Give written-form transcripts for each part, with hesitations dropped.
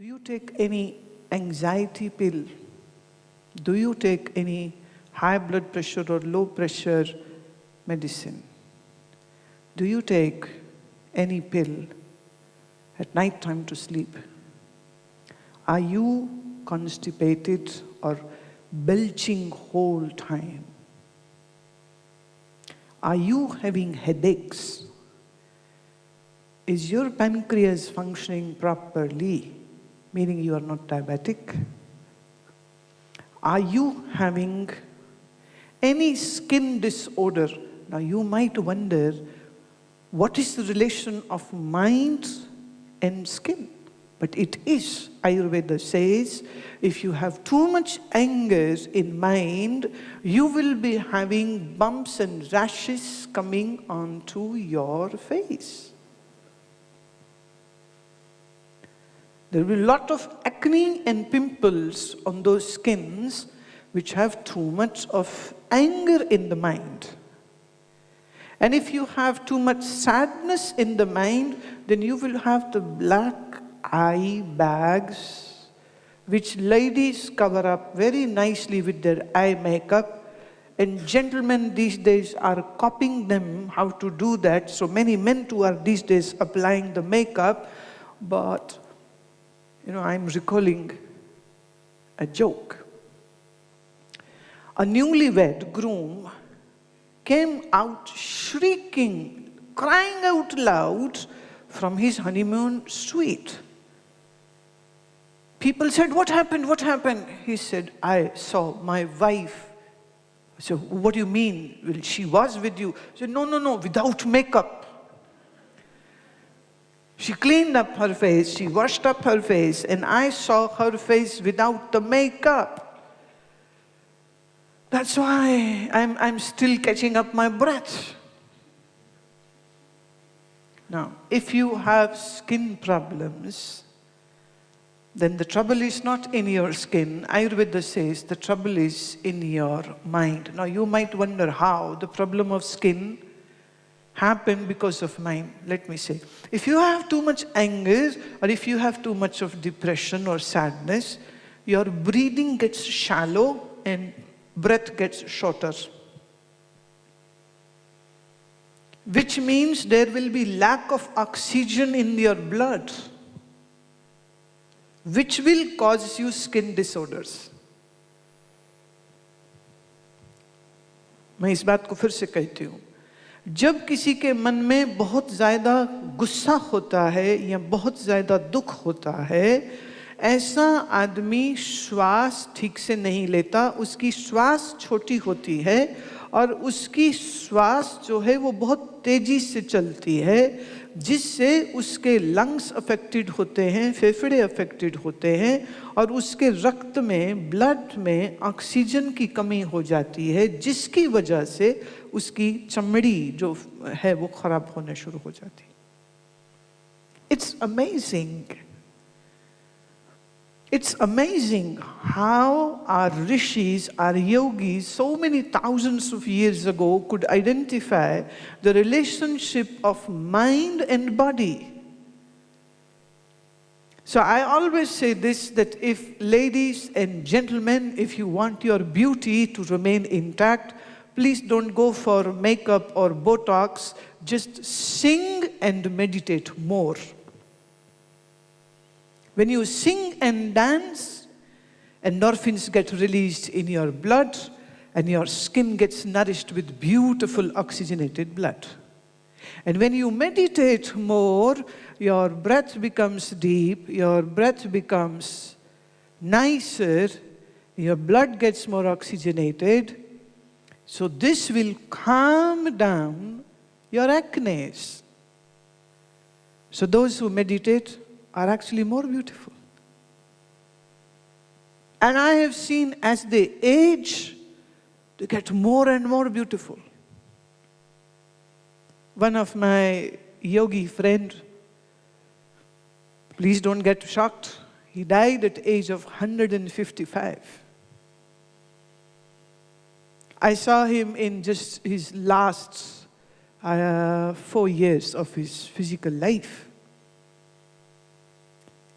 Do you take any anxiety pill? Do you take any high blood pressure or low pressure medicine? Do you take any pill at night time to sleep? Are you constipated or belching whole time? Are you having headaches? Is your pancreas functioning properly, meaning you are not diabetic? Are you having any skin disorder? Now you might wonder, what is the relation of mind and skin? But it is. Ayurveda says, if you have too much anger in mind, you will be having bumps and rashes coming onto your face. There will be a lot of acne and pimples on those skins which have too much of anger in the mind. And if you have too much sadness in the mind, then you will have the black eye bags, which ladies cover up very nicely with their eye makeup. And gentlemen these days are copying them how to do that. So many men too are these days applying the makeup. But I'm recalling a joke. A newlywed groom came out shrieking, crying out loud from his honeymoon suite. People said, "What happened? What happened?" He said, "I saw my wife." So, "What do you mean? Well, she was with you." He said, No, without makeup. She cleaned up her face, she washed up her face, and I saw her face without the makeup. That's why I'm still catching up my breath. Now, if you have skin problems, then the trouble is not in your skin. Ayurveda says the trouble is in your mind. Now, you might wonder how the problem of skin happened because of mind. Let me say, if you have too much anger or if you have too much of depression or sadness, your breathing gets shallow and breath gets shorter. Which means there will be lack of oxygen in your blood, which will cause you skin disorders. मैं इस बात को फिर से कहती हूँ, जब किसी के मन में बहुत ज़्यादा गुस्सा होता है या बहुत ज़्यादा दुख होता है, ऐसा आदमी श्वास ठीक से नहीं लेता, उसकी श्वास छोटी होती है और उसकी श्वास जो है वो बहुत तेजी से चलती है, जिससे उसके लंग्स अफेक्टेड होते हैं, फेफड़े अफेक्टेड होते हैं और उसके रक्त में, ब्लड में ऑक्सीजन की कमी हो जाती है, जिसकी वजह से उसकी चमड़ी जो है वो खराब होने शुरू हो जाती है. It's amazing. It's amazing how our rishis, our yogis, so many thousands of years ago could identify the relationship of mind and body. So I always say this, that if ladies and gentlemen, if you want your beauty to remain intact, please don't go for makeup or Botox, just sing and meditate more. When you sing and dance, endorphins get released in your blood and your skin gets nourished with beautiful oxygenated blood. And when you meditate more, your breath becomes deep, your breath becomes nicer, your blood gets more oxygenated. So this will calm down your acne. So those who meditate are actually more beautiful. And I have seen as they age, they get more and more beautiful. One of my yogi friend, please don't get shocked, he died at the age of 155. I saw him in just his last 4 years of his physical life.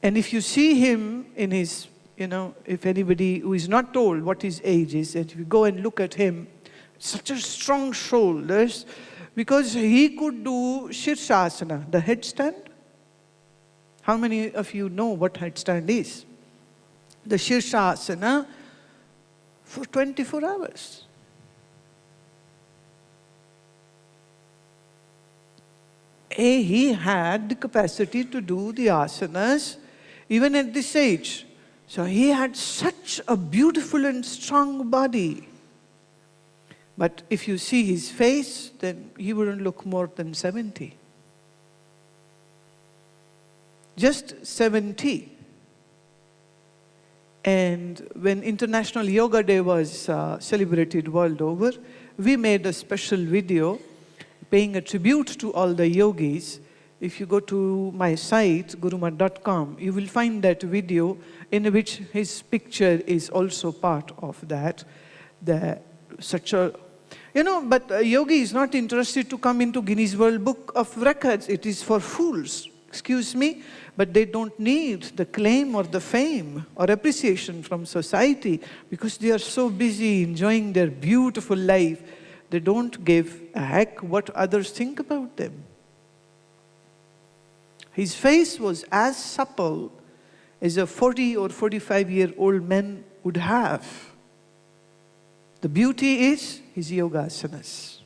And if you see him in his, if anybody who is not told what his age is, and if you go and look at him, such a strong shoulders, because he could do Shirshasana, the headstand. How many of you know what headstand is? The Shirshasana for 24 hours. He had the capacity to do the asanas even at this age. So he had such a beautiful and strong body. But if you see his face, then he wouldn't look more than 70. Just 70. And when International Yoga Day was celebrated world over, we made a special video paying a tribute to all the yogis. If you go to my site, gurumaa.com, you will find that video in which his picture is also part of that. But a yogi is not interested to come into Guinness World Book of Records. It is for fools, excuse me, but they don't need the claim or the fame or appreciation from society because they are so busy enjoying their beautiful life. They don't give a heck what others think about them. His face was as supple as a 40 or 45-year-old man would have. The beauty is his yogasanas.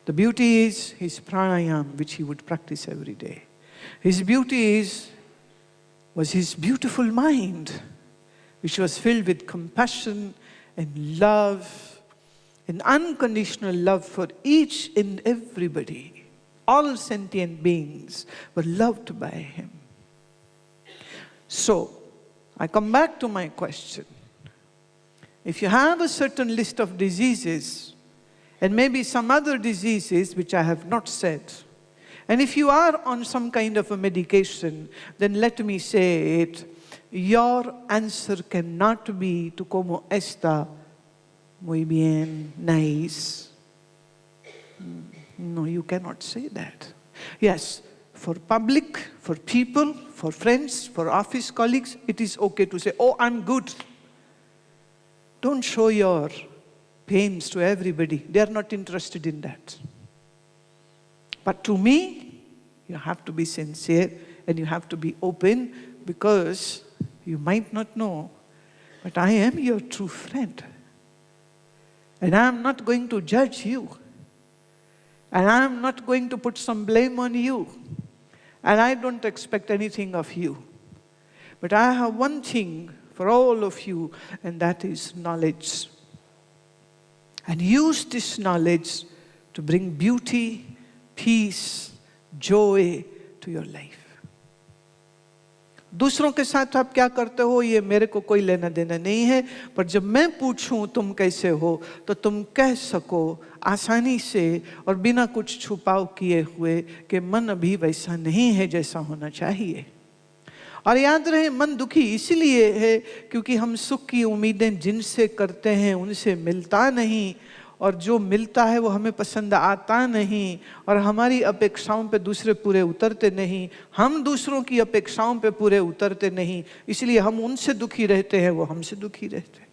The beauty is his pranayam, which he would practice every day. His beauty was his beautiful mind, which was filled with compassion and love, an unconditional love for each and everybody. All sentient beings were loved by him. So, I come back to my question. If you have a certain list of diseases, and maybe some other diseases which I have not said, and if you are on some kind of a medication, then let me say it, your answer cannot be to como está, muy bien, nice. No, you cannot say that. Yes, for public, for people, for friends, for office colleagues, it is okay to say, oh, I'm good. Don't show your pains to everybody. They are not interested in that. But to me, you have to be sincere and you have to be open because you might not know, but I am your true friend. And I am not going to judge you. And I am not going to put some blame on you. And I don't expect anything of you. But I have one thing for all of you, and that is knowledge. And use this knowledge to bring beauty, peace, joy to your life. दूसरों के साथ आप क्या करते हो ये मेरे को कोई लेना देना नहीं है, पर जब मैं पूछूं तुम कैसे हो तो तुम कह सको आसानी से और बिना कुछ छुपाव किए हुए कि मन अभी वैसा नहीं है जैसा होना चाहिए। और याद रहे मन दुखी इसलिए है क्योंकि हम सुख की उम्मीदें जिनसे करते हैं उनसे मिलता नहीं, और जो मिलता है वो हमें पसंद आता नहीं, और हमारी अपेक्षाओं पे दूसरे पूरे उतरते नहीं, हम दूसरों की अपेक्षाओं पे पूरे उतरते नहीं, इसलिए हम उनसे दुखी रहते हैं, वो हमसे दुखी रहते हैं।